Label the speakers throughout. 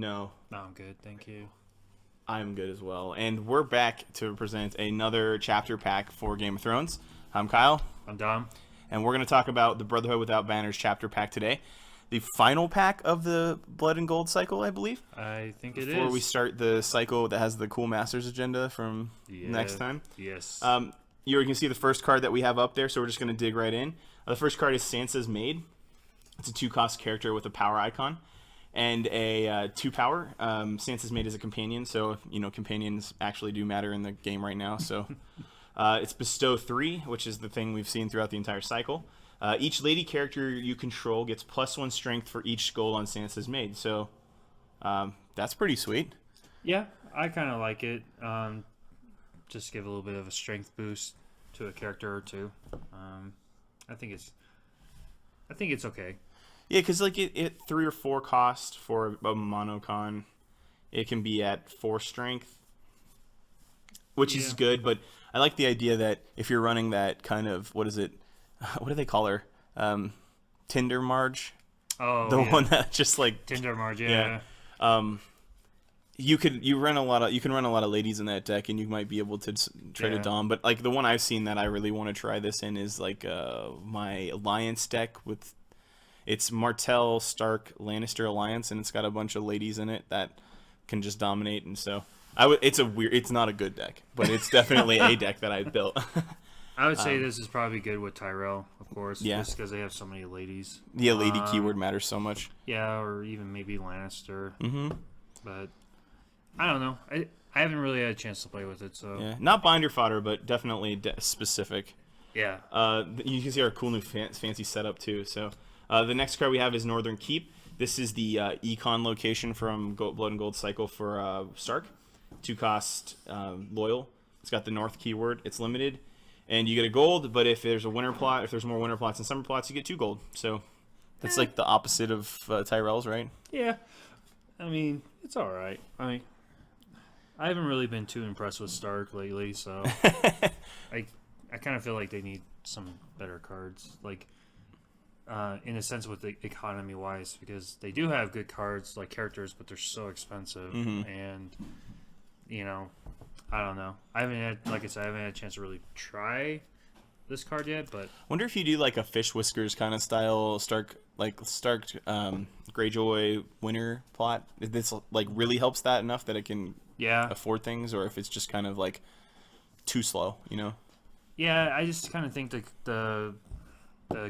Speaker 1: No.
Speaker 2: No, I'm good. Thank you.
Speaker 1: I'm good as well. And we're back to present another chapter pack for Game of Thrones. I'm Kyle.
Speaker 2: I'm Dom.
Speaker 1: And we're going to talk about the Brotherhood Without Banners chapter pack today. The final pack of the Blood and Gold cycle, I believe.
Speaker 2: I think it is.
Speaker 1: Before we start the cycle that has the Cool Masters agenda from next time.
Speaker 2: Yes.
Speaker 1: You can see the first card that we have up there, so we're just going to dig right in. The first card is Sansa's Maid. It's a 2-cost character with a power icon and a 2-power. Sansa's Maid is a companion, so companions actually do matter in the game right now. So it's Bestow 3, which is the thing we've seen throughout the entire cycle. Each lady character you control gets +1 strength for each gold on Sansa's Maid. So that's pretty sweet.
Speaker 2: Yeah, I kind of like it. Just give a little bit of a strength boost to a character or two. I think it's okay.
Speaker 1: Yeah, because like it 3 or 4 cost for a monocon, it can be at 4 strength, which is good. But I like the idea that if you're running that kind of what do they call her? Tinder Marge.
Speaker 2: Oh,
Speaker 1: the one that just like
Speaker 2: Tinder Marge. Yeah.
Speaker 1: You can run a lot of ladies in that deck, and you might be able to try to dom. But like the one I've seen that I really want to try this in is like my Alliance deck with it's Martel, Stark, Lannister Alliance, and it's got a bunch of ladies in it that can just dominate. And so it's not a good deck, but it's definitely a deck that I built.
Speaker 2: I would say this is probably good with Tyrell, of course,
Speaker 1: yeah.
Speaker 2: just because they have so many ladies.
Speaker 1: Yeah, lady keyword matters so much.
Speaker 2: Yeah, or even maybe Lannister.
Speaker 1: Mm-hmm.
Speaker 2: But I don't know. I haven't really had a chance to play with it, so
Speaker 1: yeah, not binder fodder, but definitely specific.
Speaker 2: Yeah.
Speaker 1: You can see our cool new fancy setup too. So the next card we have is Northern Keep. This is the econ location from Blood and Gold cycle for Stark. 2-cost loyal. It's got the North keyword. It's limited. And you get a gold, but if there's a winter plot, if there's more winter plots and summer plots, you get 2 gold. So that's like the opposite of Tyrell's, right?
Speaker 2: Yeah. I mean, it's all right. I haven't really been too impressed with Stark lately, so I kind of feel like they need some better cards, like in a sense with the economy-wise, because they do have good cards, like characters, but they're so expensive, and I don't know. I haven't had a chance to really try this card yet, but
Speaker 1: wonder if you do like a Fish Whiskers kind of style Stark Greyjoy winter plot. If this like really helps that enough that it can afford things, or if it's just kind of like too slow,
Speaker 2: Yeah, I just kind of think the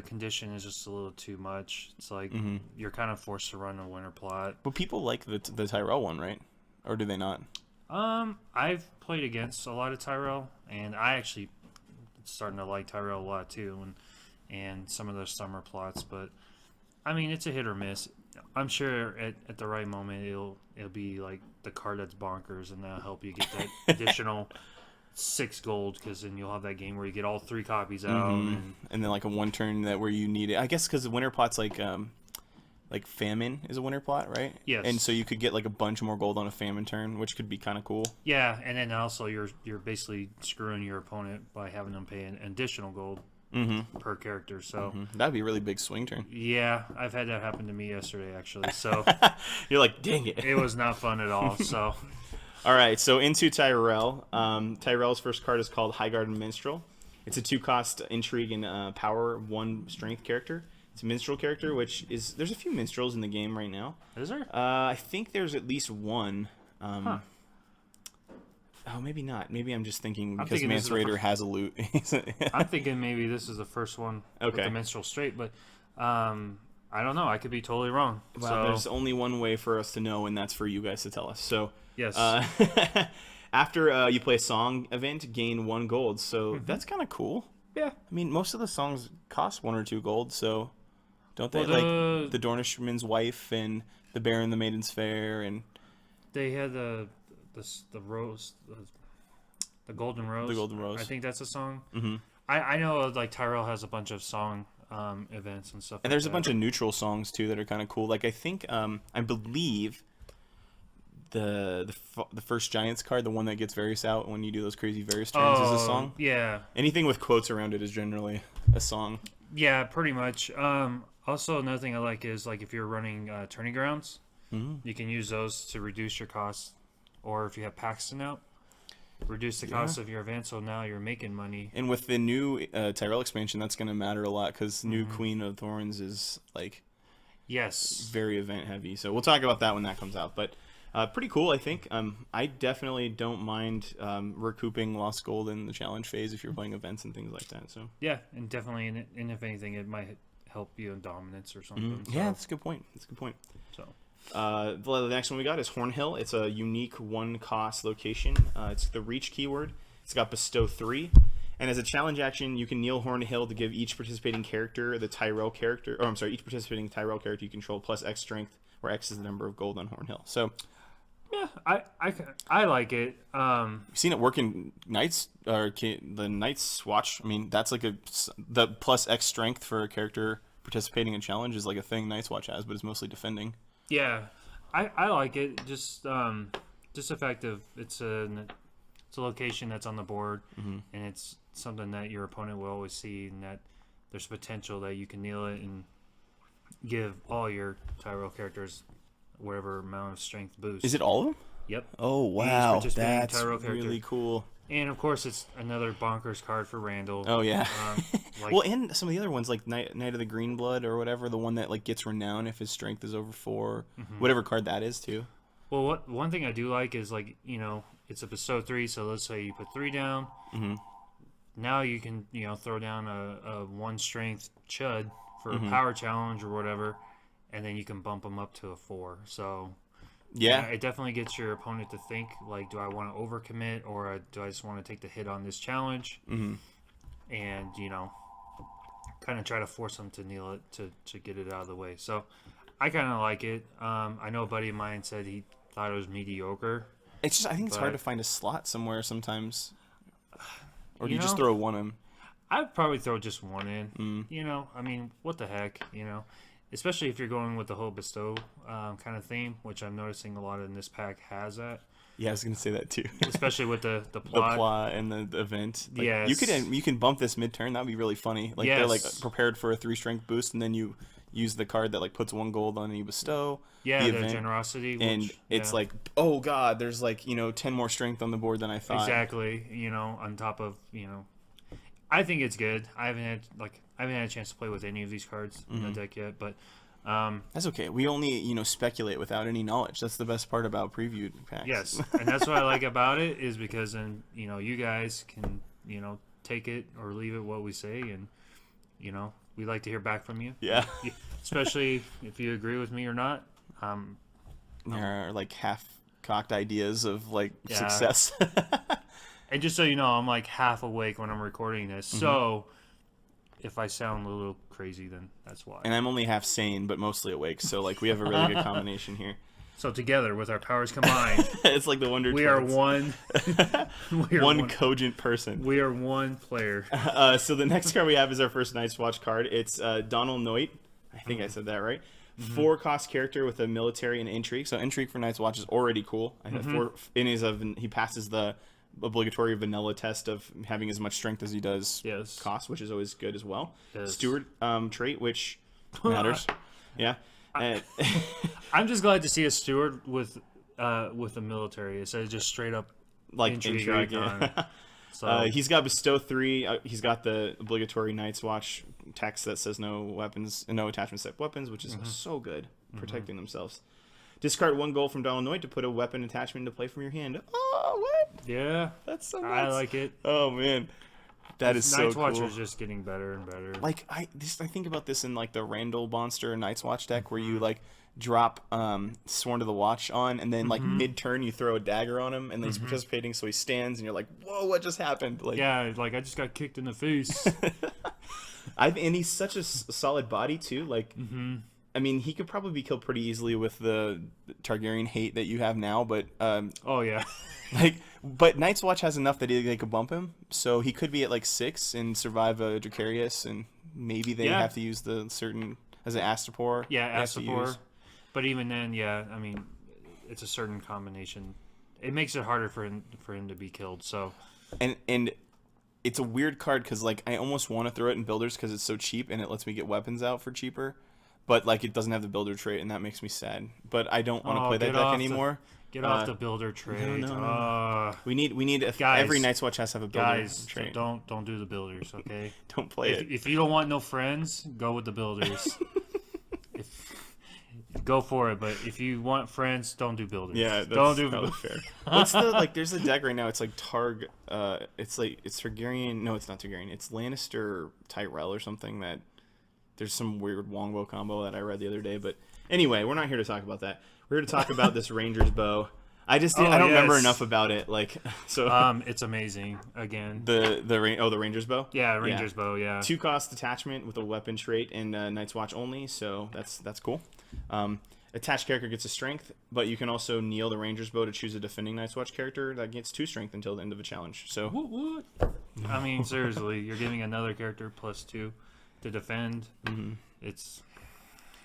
Speaker 2: condition is just a little too much. It's like you're kind of forced to run a winter plot.
Speaker 1: But people like the Tyrell one, right? Or do they not?
Speaker 2: I've played against a lot of Tyrell, and I actually starting to like Tyrell a lot too, and some of those summer plots. But I mean, it's a hit or miss. I'm sure at the right moment it'll be like the card that's bonkers, and that'll help you get that additional 6 gold, because then you'll have that game where you get all 3 copies out,
Speaker 1: and then like a 1 turn that where you need it. I guess because the winter plot's like Famine is a winter plot, right?
Speaker 2: Yes.
Speaker 1: And so you could get like a bunch more gold on a Famine turn, which could be kind of cool.
Speaker 2: Yeah, and then also you're basically screwing your opponent by having them pay an additional gold per character. So
Speaker 1: that'd be a really big swing turn.
Speaker 2: Yeah, I've had that happen to me yesterday, actually. So
Speaker 1: you're like, dang it.
Speaker 2: It was not fun at all. So
Speaker 1: all right, so into Tyrell. Tyrell's first card is called Highgarden Minstrel. It's a 2-cost intrigue and power 1 strength character. It's a minstrel character, which is there's a few minstrels in the game right now.
Speaker 2: Is there?
Speaker 1: I think there's at least one. Oh, maybe not. Maybe I'm just thinking because Mance Raider has a loot.
Speaker 2: I'm thinking maybe this is the first one with the minstrel straight, but I don't know. I could be totally wrong.
Speaker 1: Well,
Speaker 2: so
Speaker 1: there's only one way for us to know, and that's for you guys to tell us. So
Speaker 2: yes.
Speaker 1: After you play a song event, gain 1 gold. So that's kind of cool.
Speaker 2: Yeah.
Speaker 1: I mean, most of the songs cost 1 or 2 gold, so don't they? Like the Dornishman's Wife and the Bear and the Maiden's Fair, and
Speaker 2: they had the rose, the Golden Rose.
Speaker 1: The Golden Rose.
Speaker 2: I think that's a song. I know like Tyrell has a bunch of song events and stuff.
Speaker 1: And there's a bunch of neutral songs too that are kind of cool. Like I think I believe the first Giants card, the one that gets Varys out when you do those crazy Varys turns, is a song.
Speaker 2: Yeah.
Speaker 1: Anything with quotes around it is generally a song.
Speaker 2: Yeah, pretty much. Also, another thing I like is like if you're running Tourney Grounds, You can use those to reduce your costs, or if you have Paxton out, reduce the cost of your event. So now you're making money.
Speaker 1: And with the new Tyrell expansion, that's going to matter a lot because new Queen of Thorns is like very event heavy. So we'll talk about that when that comes out. But pretty cool, I think. I definitely don't mind recouping lost gold in the challenge phase if you're playing events and things like that. So
Speaker 2: yeah, and definitely, and if anything, it might help you in dominance or something.
Speaker 1: Yeah, that's a good point.
Speaker 2: So.
Speaker 1: The next one we got is Hornhill. It's a unique 1-cost location. It's the reach keyword. It's got bestow 3, and as a challenge action, you can kneel Hornhill to give each participating character each participating Tyrell character you control plus X strength, where X is the number of gold on Hornhill. So
Speaker 2: yeah, I like it.
Speaker 1: You've seen it work in Knights or the Knights Watch. I mean, that's like the plus X strength for a character participating in challenge is like a thing Night's Watch has, but it's mostly defending.
Speaker 2: Yeah, I like it. Just effective. It's a location that's on the board, and it's something that your opponent will always see, and that there's potential that you can kneel it and give all your Tyrell characters whatever amount of strength boost.
Speaker 1: Is it all of them?
Speaker 2: Yep.
Speaker 1: Oh wow, that's really cool.
Speaker 2: And of course, it's another bonkers card for Randall.
Speaker 1: Oh yeah. Well, and some of the other ones like Knight of the Green Blood or whatever, the one that like gets renown if his strength is over 4, whatever card that is too.
Speaker 2: Well, one thing I do like is like it's a bestow 3, so let's say you put 3 down. Now you can throw down a 1 strength chud for a power challenge or whatever, and then you can bump them up to a 4. So. Yeah, it definitely gets your opponent to think, like, do I want to overcommit or do I just want to take the hit on this challenge? And, kind of try to force them to kneel it to get it out of the way. So I kind of like it. I know a buddy of mine said he thought it was mediocre.
Speaker 1: It's just, I think it's hard to find a slot somewhere sometimes. Or do you just throw 1 in?
Speaker 2: I'd probably throw just 1 in. I mean, what the heck, Especially if you're going with the whole bestow kind of theme, which I'm noticing a lot in this pack has that.
Speaker 1: Yeah, I was going to say that too.
Speaker 2: Especially with the plot.
Speaker 1: The plot and the event. Like, yes. You can bump this mid-turn. That would be really funny. Like they're like prepared for a 3 strength boost, and then you use the card that like puts 1 gold on any bestow.
Speaker 2: Yeah, the generosity.
Speaker 1: And it's like, oh god, there's like 10 more strength on the board than I thought.
Speaker 2: Exactly. On top of I think it's good. I haven't had a chance to play with any of these cards in the deck yet, but
Speaker 1: that's okay. We only speculate without any knowledge. That's the best part about previewed packs.
Speaker 2: Yes, and that's what I like about it is because then you guys can take it or leave it what we say, and we like to hear back from you.
Speaker 1: Yeah,
Speaker 2: especially if you agree with me or not.
Speaker 1: There are like half-cocked ideas of like success.
Speaker 2: And just so you know, I'm like half awake when I'm recording this. So if I sound a little crazy, then that's why.
Speaker 1: And I'm only half sane, but mostly awake. So like we have a really good combination here.
Speaker 2: So together, with our powers combined,
Speaker 1: it's like the Wonder
Speaker 2: we
Speaker 1: Twins.
Speaker 2: are one.
Speaker 1: One cogent person.
Speaker 2: We are one player.
Speaker 1: So the next card we have is our first Night's Watch card. It's Donald Noit. I think I said that right. 4-cost character with a military and intrigue. So intrigue for Night's Watch is already cool. I have 4 in his he passes the obligatory vanilla test of having as much strength as he does cost, which is always good as well. Steward trait, which matters. Yeah.
Speaker 2: I'm just glad to see a steward with a military instead of just straight up
Speaker 1: like intrigue icon. Yeah. So he's got bestow 3. He's got the obligatory Night's Watch text that says no weapons, no attachment step weapons, which is so good, protecting themselves. Discard 1 gold from Donald Noit to put a weapon attachment into play from your hand. Oh, what?
Speaker 2: Yeah.
Speaker 1: That's so nuts.
Speaker 2: I like it.
Speaker 1: Oh, man. That is so cool.
Speaker 2: Night's Watch is just getting better and better.
Speaker 1: Like, I think about this in, like, the Randall Monster Night's Watch deck where you, like, drop Sworn to the Watch on, and then, like, mid-turn you throw a dagger on him, and then he's participating, so he stands, and you're like, whoa, what just happened? Like,
Speaker 2: yeah, like, I just got kicked in the face.
Speaker 1: And he's such a solid body, too. Like... I mean, he could probably be killed pretty easily with the Targaryen hate that you have now, but
Speaker 2: oh yeah,
Speaker 1: but Night's Watch has enough that they could bump him, so he could be at like 6 and survive a Dracarius, and maybe they have to use the certain as an Astapor.
Speaker 2: Yeah, Astapor. But even then, I mean, it's a certain combination. It makes it harder for him to be killed. So
Speaker 1: and it's a weird card because like I almost want to throw it in builders because it's so cheap and it lets me get weapons out for cheaper. but like it doesn't have the builder trait, and that makes me sad. But I don't want to play that
Speaker 2: get
Speaker 1: deck
Speaker 2: off
Speaker 1: anymore.
Speaker 2: Get off the builder trait.
Speaker 1: No. We need
Speaker 2: Guys,
Speaker 1: every Night's Watch has to have a builder
Speaker 2: guys,
Speaker 1: trait.
Speaker 2: don't do the builders, okay?
Speaker 1: Don't play it.
Speaker 2: If you don't want no friends, go with the builders. Go for it, but if you want friends, don't do builders.
Speaker 1: Yeah, that's
Speaker 2: don't do
Speaker 1: probably fair. What's the like? There's a deck right now. It's like Targ. It's Targaryen. No, it's not Targaryen. It's Lannister Tyrell or something. That there's some weird Longbow combo that I read the other day. But anyway, we're not here to talk about that. We're here to talk about this Ranger's bow. I don't remember enough about it. Like so.
Speaker 2: It's amazing. Again.
Speaker 1: The Ranger's bow.
Speaker 2: Yeah, Ranger's bow. Yeah.
Speaker 1: 2-cost attachment with a weapon trait and Night's Watch only. So that's cool. Attached character gets a strength, but you can also kneel the Ranger's bow to choose a defending Night's Watch character that gets 2 strength until the end of a challenge. So.
Speaker 2: What? I mean, seriously, you're giving another character +2 to defend.
Speaker 1: Mm-hmm.
Speaker 2: It's.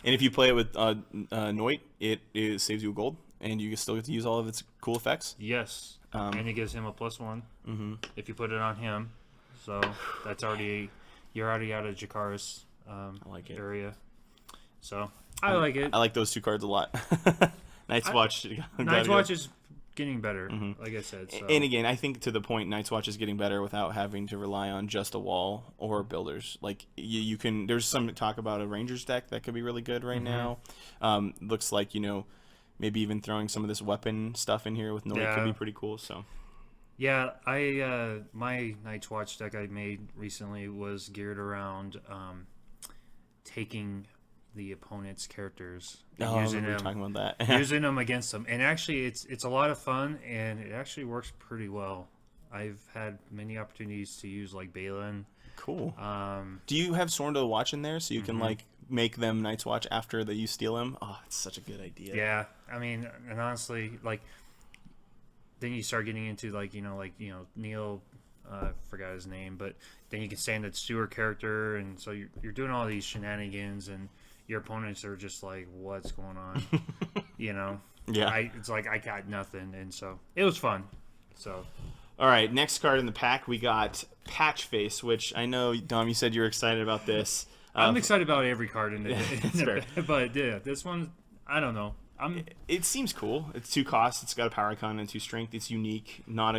Speaker 1: And if you play it with Noit, it saves you a gold, and you still get to use all of its cool effects.
Speaker 2: Yes, and it gives him a +1 if you put it on him. So that's you're already out of Jakara's
Speaker 1: I like it.
Speaker 2: area. So I like it.
Speaker 1: I like those 2 cards a lot. Night's Watch.
Speaker 2: Night's Watch is getting better, like I said. So.
Speaker 1: And again, I think to the point, Night's Watch is getting better without having to rely on just a wall or builders. Like you can, there's some talk about a Rangers deck that could be really good right now. Looks like maybe even throwing some of this weapon stuff in here with Noit could be pretty cool. So.
Speaker 2: Yeah, my Night's Watch deck I made recently was geared around taking the opponent's characters and using them,
Speaker 1: talking about that.
Speaker 2: using them against them, and actually it's a lot of fun, and it actually works pretty well. I've had many opportunities to use like Balin.
Speaker 1: Cool. Do you have Sworn to the Watch in there so you can like make them Night's Watch after that you steal them? Oh, it's such a good idea.
Speaker 2: Yeah, I mean, and honestly, like then you start getting into Neil. Forgot his name, but then you can stand that Stewart character, and so you're doing all these shenanigans, and your opponents are just like, "What's going on?" Yeah. It's like I got nothing, and so it was fun. So,
Speaker 1: all right, next card in the pack we got Patchface, which I know Dom, you said you were excited about this.
Speaker 2: I'm excited about every card in the but yeah, this one I don't know.
Speaker 1: It seems cool. It's 2 costs. It's got a power icon and 2 strength. It's unique. Not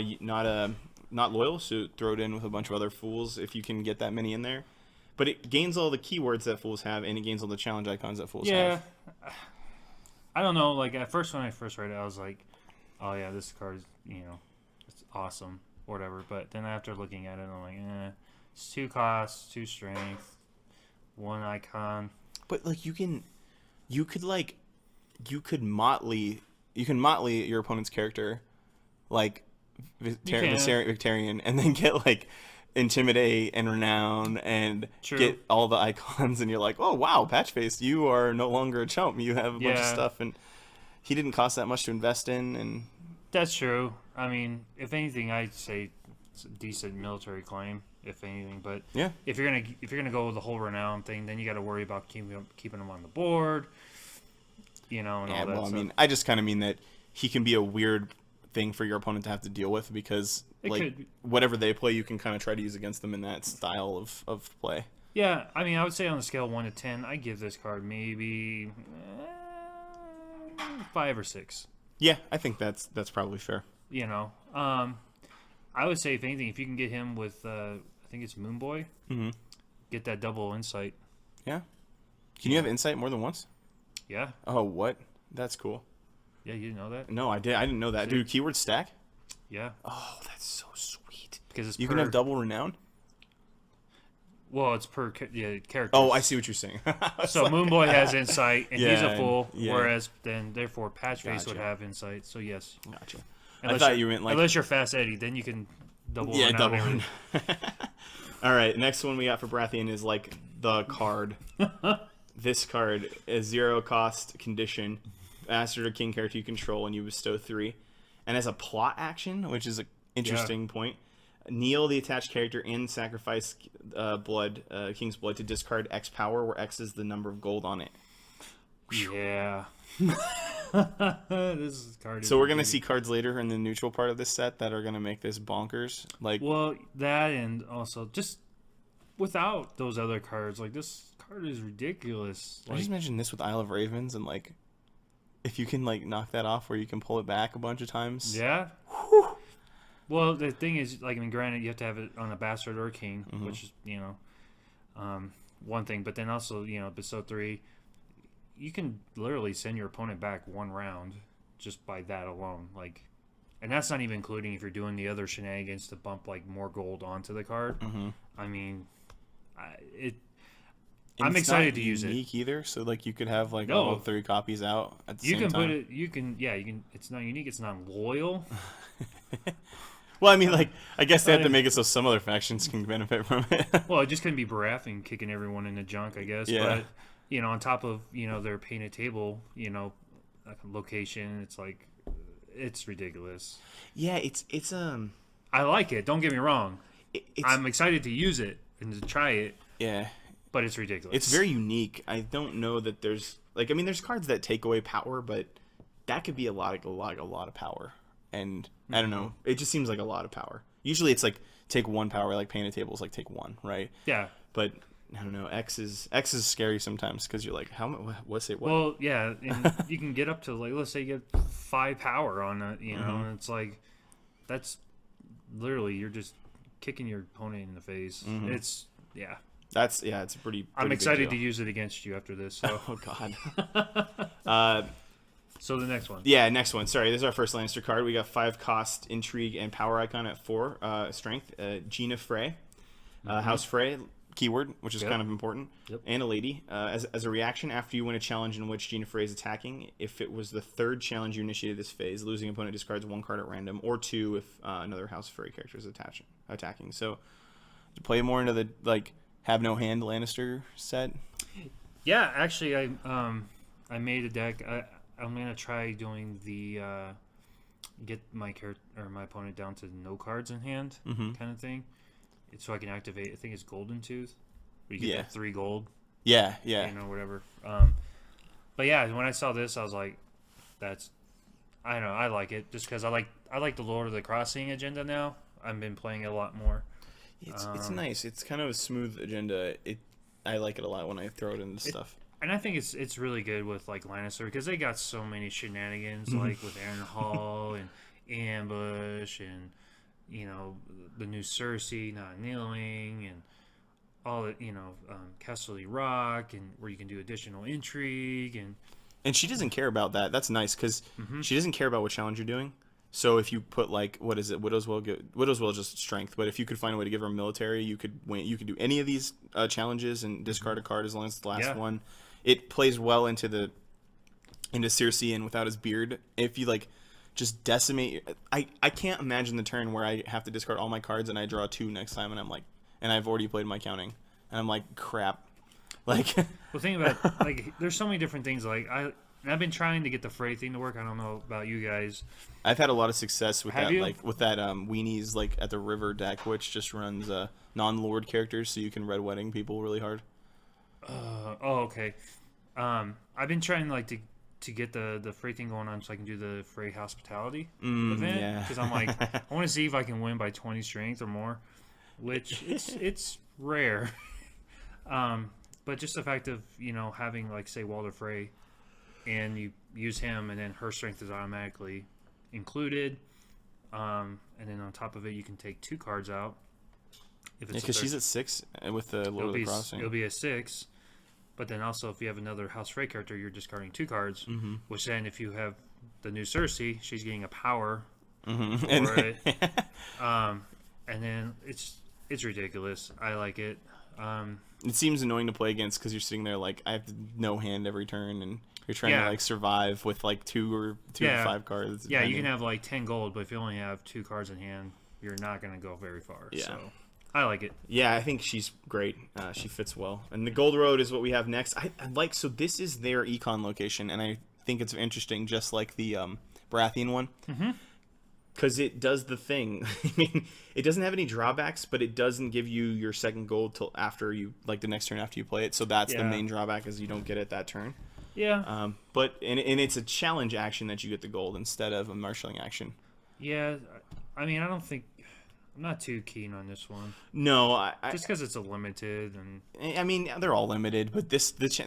Speaker 1: loyal, so throw it in with a bunch of other fools if you can get that many in there. But it gains all the keywords that fools have, and it gains all the challenge icons that fools have.
Speaker 2: Yeah. I don't know. Like, at first, when I first read it, I was like, oh, yeah, this card is, it's awesome, or whatever. But then after looking at it, I'm like, it's 2 costs, 2 strength, 1 icon.
Speaker 1: But, like, you could motley your opponent's character, like, Victorian, and then get like Intimidate and Renown and get all the icons, and you're like, oh wow, Patchface, you are no longer a chump. You have a bunch of stuff, and he didn't cost that much to invest in. And
Speaker 2: that's true. I mean, if anything, I'd say it's a decent military claim, if anything. But
Speaker 1: yeah,
Speaker 2: if you're gonna go with the whole Renown thing, then you got to worry about keeping him on the board, and all that.
Speaker 1: Well, I mean, I just kind of mean that he can be a weird thing for your opponent to have to deal with, because whatever they play, you can kind of try to use against them in that style of play.
Speaker 2: Yeah, I mean, I would say on a scale of 1 to 10, I give this card maybe 5 or 6.
Speaker 1: Yeah, I think that's probably fair.
Speaker 2: I would say if anything, if you can get him with I think it's Moonboy, get that double insight.
Speaker 1: Yeah. Can you have insight more than once?
Speaker 2: Yeah.
Speaker 1: Oh, what? That's cool.
Speaker 2: Yeah, you didn't know that?
Speaker 1: No, I didn't know that. Do keywords stack?
Speaker 2: Yeah.
Speaker 1: Oh, that's so sweet.
Speaker 2: Because
Speaker 1: you can have double Renown?
Speaker 2: Well, it's per character.
Speaker 1: Oh, I see what you're saying.
Speaker 2: So like, Moonboy has insight, and he's a fool, whereas then therefore Patchface would have insight. So yes.
Speaker 1: Gotcha. I thought you meant like...
Speaker 2: Unless you're Fast Eddie, then you can double Renown.
Speaker 1: Yeah, double Renown. All right, next one we got for Breathin is like the card. This card is 0 cost condition. Master or king character you control, and you bestow 3. And as a plot action, which is an interesting point, kneel the attached character and sacrifice King's Blood to discard X power, where X is the number of gold on it.
Speaker 2: Yeah. This card.
Speaker 1: So we're gonna see cards later in the neutral part of this set that are gonna make this bonkers. Like,
Speaker 2: well, that, and also just without those other cards. Like, this card is ridiculous.
Speaker 1: I
Speaker 2: Like,
Speaker 1: just mentioned this with Isle of Ravens, and like, if you can like knock that off where you can pull it back a bunch of times.
Speaker 2: yeah. Well, the thing is, like, I mean, granted, you have to have it on a bastard or a king, which is, one thing. But then also, episode 3, you can literally send your opponent back 1 round just by that alone. Like, and that's not even including if you're doing the other shenanigans to bump like more gold onto the card. I mean, I'm excited to use it.
Speaker 1: Unique either, so like you could have like
Speaker 2: No.
Speaker 1: all 3 copies out at the
Speaker 2: You
Speaker 1: same
Speaker 2: can
Speaker 1: time.
Speaker 2: put it. You can. Yeah. You can. It's not unique. It's not loyal.
Speaker 1: Well, I mean, like, I guess they have to make it so some other factions can benefit from it.
Speaker 2: Well, it just couldn't be Breathin kicking everyone in the junk, I guess.
Speaker 1: Yeah.
Speaker 2: But on top of their painted table, location, it's like it's ridiculous.
Speaker 1: Yeah, it's
Speaker 2: I like it. Don't get me wrong.
Speaker 1: it's
Speaker 2: I'm excited to use it and to try it,
Speaker 1: yeah,
Speaker 2: but it's ridiculous.
Speaker 1: it's very unique. I don't know that there's like, I mean, there's cards that take away power, but that could be a lot of power. And I don't know, it just seems like a lot of power. Usually it's like take 1 power, like painted tables, like take 1, right?
Speaker 2: Yeah.
Speaker 1: But I don't know, X is scary sometimes because you're like, how much? What's it? What?
Speaker 2: Well, yeah, and you can get up to like, let's say you get 5 power on it, and it's like that's literally you're just kicking your opponent in the face. It's
Speaker 1: That's it's a pretty.
Speaker 2: I'm
Speaker 1: big
Speaker 2: excited
Speaker 1: deal.
Speaker 2: to use it against you after this. So,
Speaker 1: Oh God.
Speaker 2: so the next one.
Speaker 1: Yeah, next one. Sorry, this is our first Lannister card. We got 5 cost, intrigue, and power icon at 4 strength. Gina Frey, House Frey keyword, which is kind of important, and a lady. As a reaction, after you win a challenge in which Gina Frey is attacking, if it was the 3rd challenge you initiated this phase, losing opponent discards 1 card at random, or 2 if another House Frey character is attacking. So to play more into the like have no hand Lannister set.
Speaker 2: Yeah, actually, I made a deck. I'm gonna try doing the get my character or my opponent down to no cards in hand kind of thing, so I can activate. I think it's Golden Tooth, where you get that 3 gold.
Speaker 1: Yeah.
Speaker 2: Whatever. But yeah, when I saw this, I was like, that's. I don't know. I like it just because I like the Lord of the Crossing agenda now. I've been playing it a lot more.
Speaker 1: It's nice. It's kind of a smooth agenda. I like it a lot when I throw it into stuff.
Speaker 2: And I think it's really good with like Lannister because they got so many shenanigans like with Aaron Hall and Ambush and the new Cersei not kneeling and all the Casterly Rock and where you can do additional intrigue
Speaker 1: And she doesn't care about that. That's nice because she doesn't care about what challenge you're doing. So if you put like, what is it? Widow's Will is just strength. But if you could find a way to give her military, you could win. You could do any of these challenges and discard a card as long as it's the last one. It plays well into Cersei and without his beard. If you like, just decimate. I can't imagine the turn where I have to discard all my cards and I draw 2 next time and I'm like, and I've already played my counting and I'm like, crap. Like,
Speaker 2: well, think about like there's so many different things. Like I've been trying to get the Frey thing to work. I don't know about you guys.
Speaker 1: I've had a lot of success with
Speaker 2: Have
Speaker 1: that.
Speaker 2: you?
Speaker 1: Like with that Weenies like at the river deck, which just runs non-lord characters, so you can red wedding people really hard.
Speaker 2: Okay. I've been trying like to get the Frey thing going on so I can do the Frey hospitality event
Speaker 1: yeah.
Speaker 2: because I'm like I want to see if I can win by 20 strength or more, which it's rare. But just the fact of having like say Walder Frey, and you use him, and then her strength is automatically included, and then on top of it you can take 2 cards out. If it's
Speaker 1: Because she's at 6 with the Lord of the Crossing.
Speaker 2: It'll be a 6. But then also, if you have another House Frey character, you're discarding 2 cards. Which then, if you have the new Cersei, she's getting a power for it. And then it's ridiculous. I like it.
Speaker 1: It seems annoying to play against because you're sitting there like I have to no hand every turn, and you're trying to like survive with like 2 or 5 cards.
Speaker 2: Yeah, you can have like 10 gold, but if you only have 2 cards in hand, you're not going to go very far.
Speaker 1: Yeah.
Speaker 2: So I like it.
Speaker 1: Yeah, I think she's great. She fits well. And the Gold Road is what we have next. I like, so this is their econ location, and I think it's interesting, just like the Breathin one. Because it does the thing. I mean, it doesn't have any drawbacks, but it doesn't give you your 2nd gold till after you, like the next turn after you play it. So that's the main drawback, is you don't get it that turn.
Speaker 2: Yeah.
Speaker 1: But it's a challenge action that you get the gold instead of a marshalling action.
Speaker 2: Yeah. I mean, I don't think I'm not too keen on this one.
Speaker 1: No,
Speaker 2: Just because it's a limited, and
Speaker 1: I mean, they're all limited, but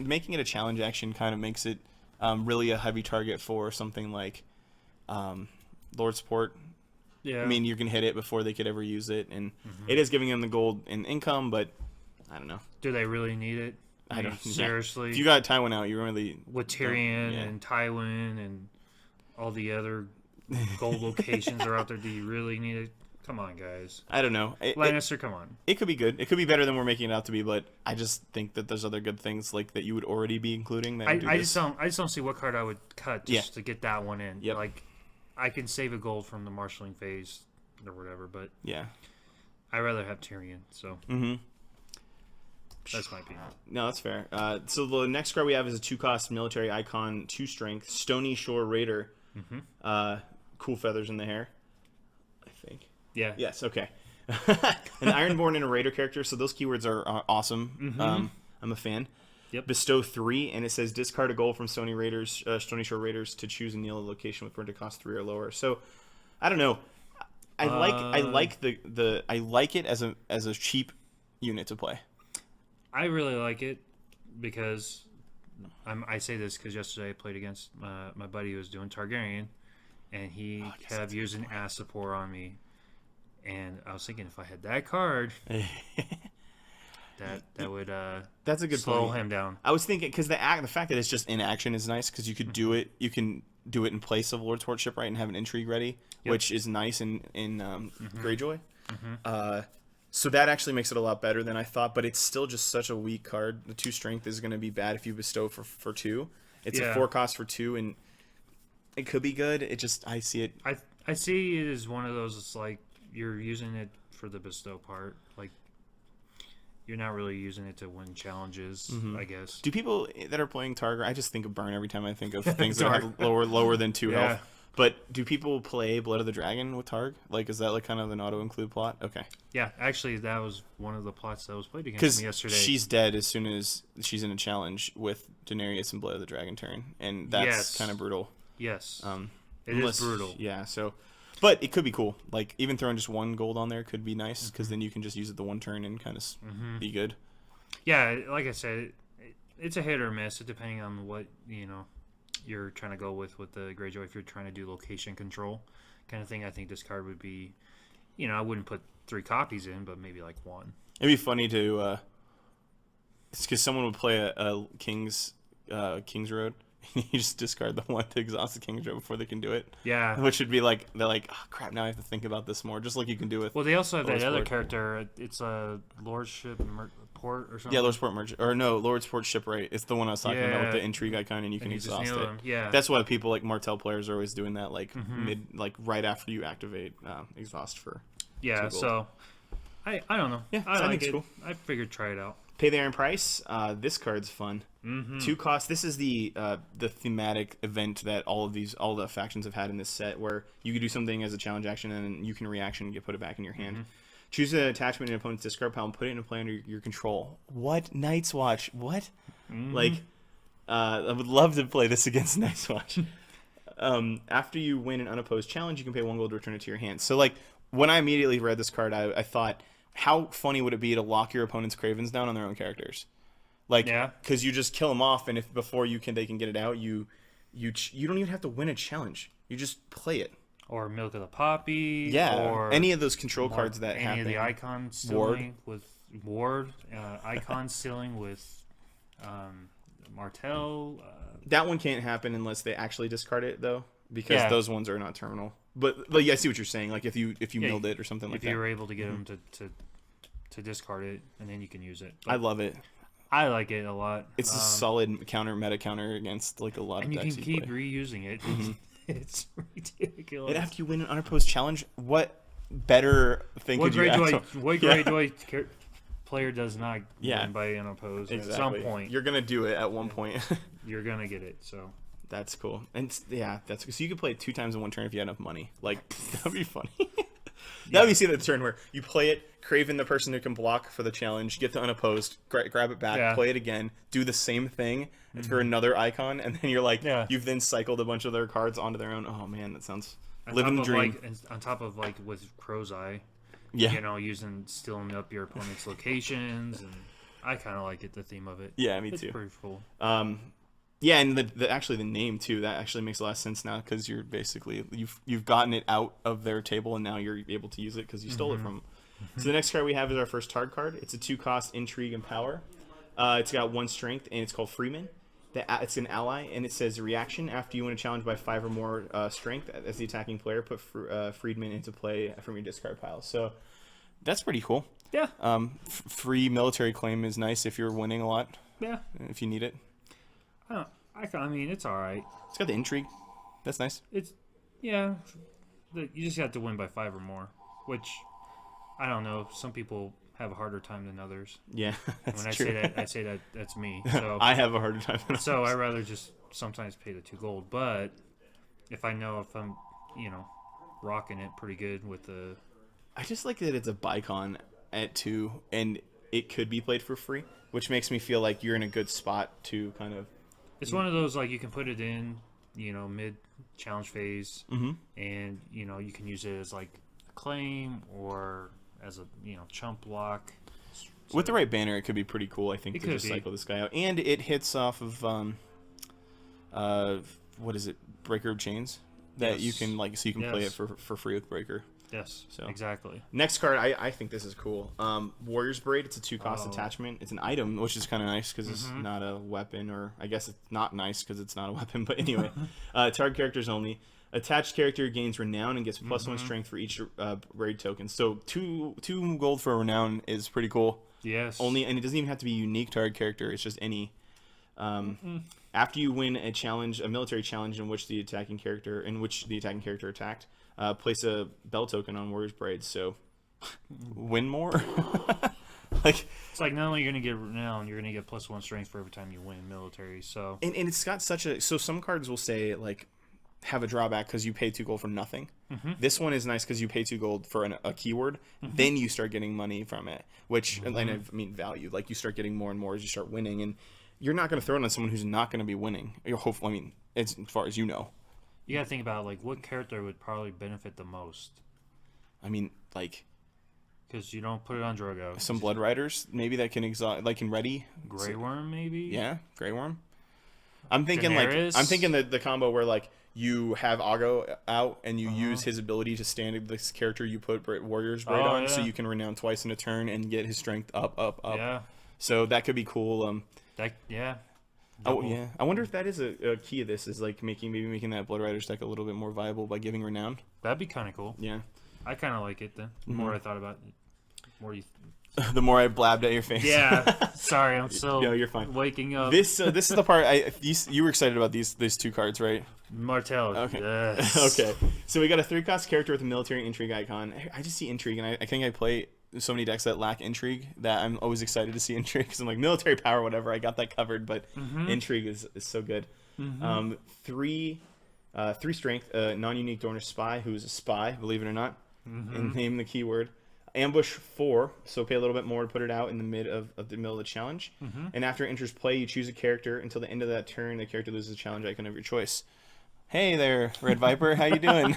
Speaker 1: making it a challenge action kind of makes it really a heavy target for something like Lord Support.
Speaker 2: yeah.
Speaker 1: I mean, you can hit it before they could ever use it, and it is giving them the gold and income, but I don't know.
Speaker 2: Do they really need it?
Speaker 1: I don't
Speaker 2: seriously.
Speaker 1: If you got Tywin out, you really
Speaker 2: With Tyrion and Tywin and all the other gold locations are out there. Do you really need it? Come on, guys.
Speaker 1: I don't know.
Speaker 2: Lannister, come on.
Speaker 1: It could be good. It could be better than we're making it out to be, but I just think that there's other good things like that you would already be including. That
Speaker 2: I just don't see what card I would cut just to get that one in.
Speaker 1: Yep.
Speaker 2: Like, I can save a gold from the marshalling phase or whatever, but
Speaker 1: yeah,
Speaker 2: I'd rather have Tyrion. So that's my opinion.
Speaker 1: No, that's fair. So the next card we have is a 2-cost military icon, 2 strength, Stony Shore Raider. Cool feathers in the hair, I think.
Speaker 2: Yeah.
Speaker 1: Yes. Okay. An Ironborn and a Raider character. So those keywords are awesome. I'm a fan.
Speaker 2: Yep.
Speaker 1: Bestow 3, and it says discard a gold from Stony Shore Raiders to choose and kneel a location with printed cost 3 or lower. So I don't know. I like it as a cheap unit to play.
Speaker 2: I really like it because I say this because yesterday I played against my buddy who was doing Targaryen, and he kept using Assapor on me, and I was thinking if I had that card, that would
Speaker 1: that's a good
Speaker 2: slow
Speaker 1: point.
Speaker 2: him down.
Speaker 1: I was thinking because the fact that it's just in action is nice because you could do it. You can do it in place of Lord Sport Shipwright and have an intrigue ready, which is nice in Greyjoy. So that actually makes it a lot better than I thought, but it's still just such a weak card. The 2 strength is going to be bad if you bestow for 2. It's a 4 cost for 2, and it could be good. It just I see it.
Speaker 2: I see it as one of those. It's like you're using it for the bestow part. Like you're not really using it to win challenges. I guess.
Speaker 1: Do people that are playing Targar? I just think of burn every time I think of things that have lower than 2 health. But do people play Blood of the Dragon with Targ? Like, is that like kind of an auto-include plot? Okay.
Speaker 2: Yeah, actually, that was one of the plots that was played against me yesterday.
Speaker 1: Because she's dead as soon as she's in a challenge with Daenerys and Blood of the Dragon turn, and that's kind of brutal.
Speaker 2: Yes. It is brutal.
Speaker 1: Yeah. So, but it could be cool. Like even throwing just 1 gold on there could be nice because then you can just use it the 1 turn and kind of be good.
Speaker 2: Yeah, like I said, it's a hit or miss depending on what you're trying to go with the Greyjoy. If you're trying to do location control kind of thing, I think this card would be, I wouldn't put 3 copies in, but maybe like 1.
Speaker 1: It'd be funny to, it's because someone would play a King's Road. You just discard the 1 to exhaust the King's Road before they can do it.
Speaker 2: Yeah.
Speaker 1: Which would be like, they're like, oh crap, now I have to think about this more, just like you can do with.
Speaker 2: Well, they also have that other character. It's a Lordship Port or something.
Speaker 1: Yeah, Lord Sport Merchant. Or no, Lord Sport Shipwright. It's the one I was talking about with the intrigue icon, and you can exhaust it.
Speaker 2: Yeah.
Speaker 1: That's why people like Martel players are always doing that, like right after you activate exhaust for.
Speaker 2: Yeah, so I don't know.
Speaker 1: Yeah,
Speaker 2: I like it.
Speaker 1: Cool.
Speaker 2: I figured try it out.
Speaker 1: Pay the Iron Price. This card's fun. 2 costs. This is the thematic event that all the factions have had in this set, where you can do something as a challenge action and you can reaction and put it back in your hand. Choose an attachment in an opponent's discard pile and put it in a play under your control. What? Night's Watch? What? Like, I would love to play this against Night's Watch. After you win an unopposed challenge, you can pay 1 gold to return it to your hand. So, like, when I immediately read this card, I thought, how funny would it be to lock your opponent's Cravens down on their own characters? Like, because you just kill them off, and if before they can get it out, you don't even have to win a challenge. You just play it.
Speaker 2: Or Milk of the Poppy.
Speaker 1: Yeah.
Speaker 2: Or
Speaker 1: any of those control cards that happen.
Speaker 2: Any of the icon sealing with Ward. Icon sealing with Martel.
Speaker 1: That one can't happen unless they actually discard it, though, because those ones are not terminal. But yeah, I see what you're saying. Like if you milled it or something like that.
Speaker 2: If you were able to get them to discard it, and then you can use it. But
Speaker 1: I love it.
Speaker 2: I like it a lot.
Speaker 1: It's a solid meta counter against like a lot of decks.
Speaker 2: And you can keep reusing it. It's ridiculous.
Speaker 1: And after you win an unopposed challenge, what better thing could you ask for?
Speaker 2: What Greyjoy player does not win by unopposed at some point?
Speaker 1: You're gonna do it at one point.
Speaker 2: You're gonna get it. So
Speaker 1: that's cool. And that's so you could play it 2 times in 1 turn if you had enough money. Like that'd be funny. That would be the turn where you play it, Craven the person who can block for the challenge, get the unopposed, grab it back, play it again, do the same thing for another icon, and then you're like, you've then cycled a bunch of their cards onto their own. Oh man, that sounds living the dream.
Speaker 2: On top of like with Crow's Eye,
Speaker 1: Yeah.
Speaker 2: Stealing up your opponent's locations, and I kind of like it, the theme of it.
Speaker 1: Yeah, me
Speaker 2: It's
Speaker 1: too.
Speaker 2: pretty cool.
Speaker 1: Yeah, and actually the name too, that actually makes a lot of sense now, because you're basically you've gotten it out of their table and now you're able to use it because you stole it from them. So the next card we have is our first target card. It's a 2-cost intrigue and power. It's got 1 strength and it's called Freeman. It's an ally, and it says reaction after you win a challenge by 5 or more strength as the attacking player, put Freedman into play from your discard pile. So that's pretty cool.
Speaker 2: Yeah.
Speaker 1: Free military claim is nice if you're winning a lot.
Speaker 2: Yeah.
Speaker 1: If you need it.
Speaker 2: I mean, it's all right.
Speaker 1: It's got the intrigue. That's nice.
Speaker 2: You just have to win by 5 or more, which I don't know. Some people have a harder time than others.
Speaker 1: Yeah, that's
Speaker 2: when
Speaker 1: true.
Speaker 2: I say that that's me. So
Speaker 1: I have a harder time than others.
Speaker 2: So I rather just sometimes pay the 2 gold. But if I know if I'm, rocking it pretty good with the.
Speaker 1: I just like that it's a Bicon at 2, and it could be played for free, which makes me feel like you're in a good spot to kind of.
Speaker 2: It's one of those, like, you can put it in, mid challenge phase, and you can use it as like a claim or as a chump block. So
Speaker 1: with the right banner, it could be pretty cool. I think to just cycle this guy out, and it hits off of what is it, Breaker of Chains, that you can you can play it for free with Breaker.
Speaker 2: Yes,
Speaker 1: so
Speaker 2: exactly.
Speaker 1: Next card, I think this is cool. Warrior's Braid. It's a 2-cost attachment. It's an item, which is kind of nice because it's not a weapon, or I guess it's not nice because it's not a weapon. But anyway, target characters only. Attached character gains renown and gets +1 strength for each braid token. So two gold for renown is pretty cool.
Speaker 2: Yes.
Speaker 1: And it doesn't even have to be a unique target character. It's just any. After you win a military challenge in which the attacking character attacked, place a bell token on Warrior's Braid. So win more.
Speaker 2: It's like not only you're gonna get renown, you're gonna get +1 strength for every time you win military. So
Speaker 1: and it's got some cards will say have a drawback because you pay 2 gold for nothing. This one is nice because you pay 2 gold for a keyword, then you start getting money from it, which I mean value. Like you start getting more and more as you start winning, and you're not going to throw it on someone who's not going to be winning. Hopefully, I mean, as far as you know.
Speaker 2: You got to think about what character would probably benefit the most.
Speaker 1: I mean,
Speaker 2: because you don't put it on Drogo.
Speaker 1: Some Blood Riders maybe that can can ready.
Speaker 2: Grey Worm maybe.
Speaker 1: Yeah, Grey Worm. I'm thinking
Speaker 2: Daenerys?
Speaker 1: the combo where you have Aggo out and you use his ability to stand this character you put Warrior's Braid on, so you can renown twice in a turn and get his strength up.
Speaker 2: Yeah.
Speaker 1: So that could be cool.
Speaker 2: Double.
Speaker 1: Oh yeah. I wonder if that is a key of this is making that Blood Riders deck a little bit more viable by giving renown.
Speaker 2: That'd be kind of cool.
Speaker 1: Yeah.
Speaker 2: I kind of like it then. The more I thought about it, the more you.
Speaker 1: The more I blabbed at your face.
Speaker 2: Yeah. Sorry, I'm still.
Speaker 1: No, you're fine.
Speaker 2: Waking up.
Speaker 1: This is the part you were excited about these 2 cards, right?
Speaker 2: Martel.
Speaker 1: Okay.
Speaker 2: Yes.
Speaker 1: Okay. So we got a 3-cost character with a military intrigue icon. I just see intrigue, and I think I play so many decks that lack intrigue that I'm always excited to see intrigue because I'm like military power, whatever. I got that covered, but intrigue is so good. 3 strength, non-unique Dornish spy who's a spy, believe it or not, and name the keyword. Ambush 4, so pay a little bit more to put it out in the middle of the challenge. And after it enters play, you choose a character. Until the end of that turn, the character loses a challenge icon of your choice. Hey there, Red Viper, how you doing?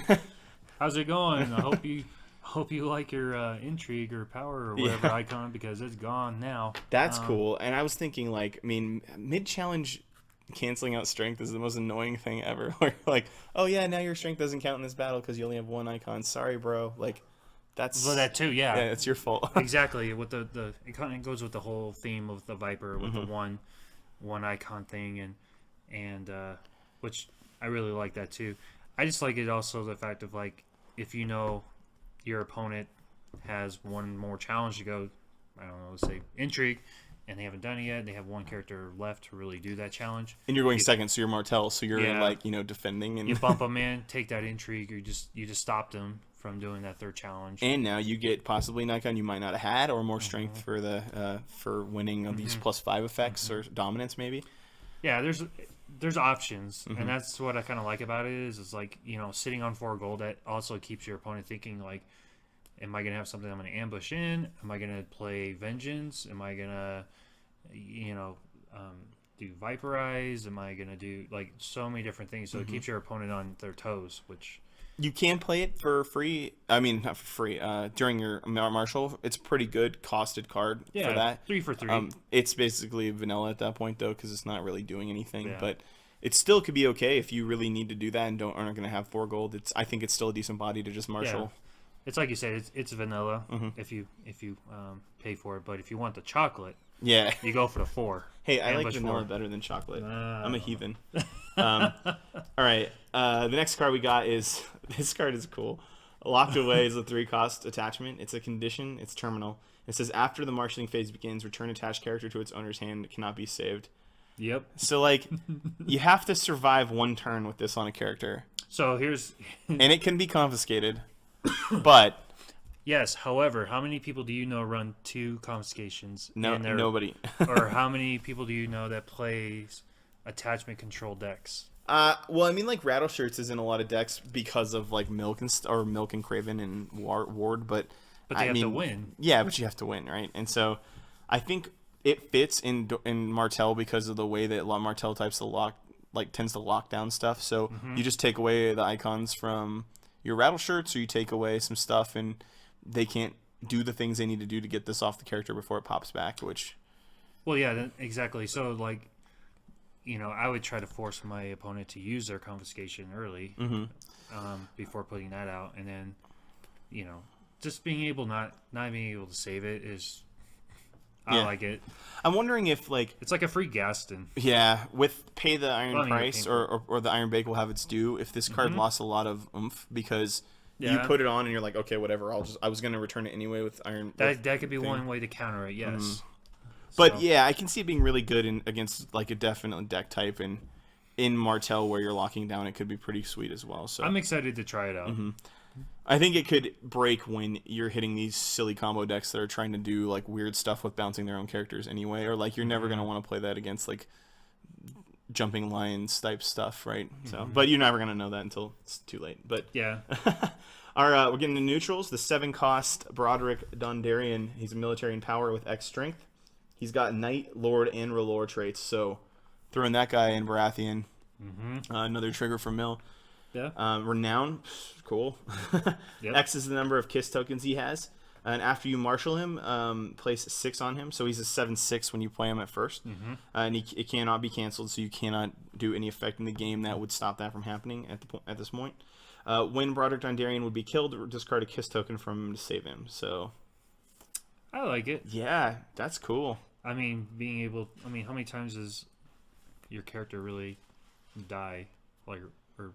Speaker 2: How's it going? I hope you like your intrigue or power or whatever icon because it's gone now.
Speaker 1: That's cool. And I was thinking mid-challenge canceling out strength is the most annoying thing ever. Where oh yeah, now your strength doesn't count in this battle because you only have 1 icon. Sorry, bro. That's
Speaker 2: that too, yeah.
Speaker 1: Yeah, it's your fault.
Speaker 2: Exactly. With it kind of goes with the whole theme of the Viper with the one icon thing and which I really like that too. I just like it also the fact of if your opponent has one more challenge to go, I don't know, let's say intrigue, and they haven't done it yet. They have 1 character left to really do that challenge.
Speaker 1: And you're going second, so you're Martel, so you're defending and
Speaker 2: you bump them in, take that intrigue, you just stopped them from doing that 3rd challenge.
Speaker 1: And now you get possibly an icon you might not have had, or more strength for the for winning of these +5 effects or dominance maybe.
Speaker 2: Yeah, there's options, and that's what I kind of like about it is sitting on 4 gold that also keeps your opponent thinking am I gonna have something I'm gonna ambush in? Am I gonna play Vengeance? Am I gonna do Viperize? Am I gonna do so many different things? So it keeps your opponent on their toes, which
Speaker 1: You can play it for free. I mean, not for free. During your Marshall, it's a pretty good costed card for that.
Speaker 2: 3 for 3.
Speaker 1: It's basically vanilla at that point though, because it's not really doing anything.
Speaker 2: Yeah.
Speaker 1: But it still could be okay if you really need to do that and aren't going to have 4 gold. I think it's still a decent body to just Marshall.
Speaker 2: Yeah. It's like you said, it's vanilla if you pay for it. But if you want the chocolate,
Speaker 1: Yeah.
Speaker 2: you go for the 4.
Speaker 1: Hey, I like
Speaker 2: Ambush
Speaker 1: vanilla
Speaker 2: 4.
Speaker 1: better than chocolate. I'm a heathen. All right. The next card we got is this card is cool. Locked Away is a 3-cost attachment. It's a condition. It's terminal. It says after the marshalling phase begins, return attached character to its owner's hand. It cannot be saved.
Speaker 2: Yep.
Speaker 1: So like, you have to survive 1 turn with this on a character,
Speaker 2: So here's
Speaker 1: and it can be confiscated. But
Speaker 2: yes. However, how many people do you know run 2 confiscations?
Speaker 1: no,
Speaker 2: in their,
Speaker 1: nobody.
Speaker 2: or how many people do you know that plays attachment control decks?
Speaker 1: Well, I mean, like Rattle Shirts is in a lot of decks because of like Milk and Craven and Ward, but
Speaker 2: But they have to win.
Speaker 1: Yeah, but you have to win, right? And so, I think it fits in Martel because of the way that Martel tends to lock down stuff. So you just take away the icons from your Rattle Shirts, or you take away some stuff, and they can't do the things they need to do to get this off the character before it pops back. Which,
Speaker 2: Well, yeah, exactly. So like, I would try to force my opponent to use their confiscation early before putting that out, and then, just being able not being able to save it is, I
Speaker 1: Yeah.
Speaker 2: like it.
Speaker 1: I'm wondering if like.
Speaker 2: It's like a free Gaston.
Speaker 1: Yeah, with pay the iron
Speaker 2: Well, I mean,
Speaker 1: price or the iron bake will have its due. If this card lost a lot of oomph because you
Speaker 2: Yeah.
Speaker 1: put it on and you're like, okay, whatever. I was gonna return it anyway with iron.
Speaker 2: That could be one way to counter it. Yes.
Speaker 1: But
Speaker 2: So-
Speaker 1: yeah, I can see it being really good against like a definite deck type, and in Martel where you're locking down, it could be pretty sweet as well. So
Speaker 2: I'm excited to try it out.
Speaker 1: I think it could break when you're hitting these silly combo decks that are trying to do like weird stuff with bouncing their own characters anyway, or like you're never gonna want to play that against like jumping lions type stuff, right? So, but you're never gonna know that until it's too late. But
Speaker 2: Yeah.
Speaker 1: we're getting to neutrals. The 7-cost Broderick Dondarrion. He's a military in power with X strength. He's got Knight, Lord, and Relore traits. So throwing that guy in Baratheon. Another trigger for Mill.
Speaker 2: Yeah.
Speaker 1: Renown, cool.
Speaker 2: Yep.
Speaker 1: X is the number of kiss tokens he has. And after you marshal him, place 6 on him. So he's a 7/6 when you play him at first. And it cannot be canceled, so you cannot do any effect in the game that would stop that from happening at this point. When Broderick Dondarrion would be killed, discard a kiss token from him to save him. So
Speaker 2: I like it.
Speaker 1: yeah, that's cool.
Speaker 2: I mean, how many times does your character really die? Like, or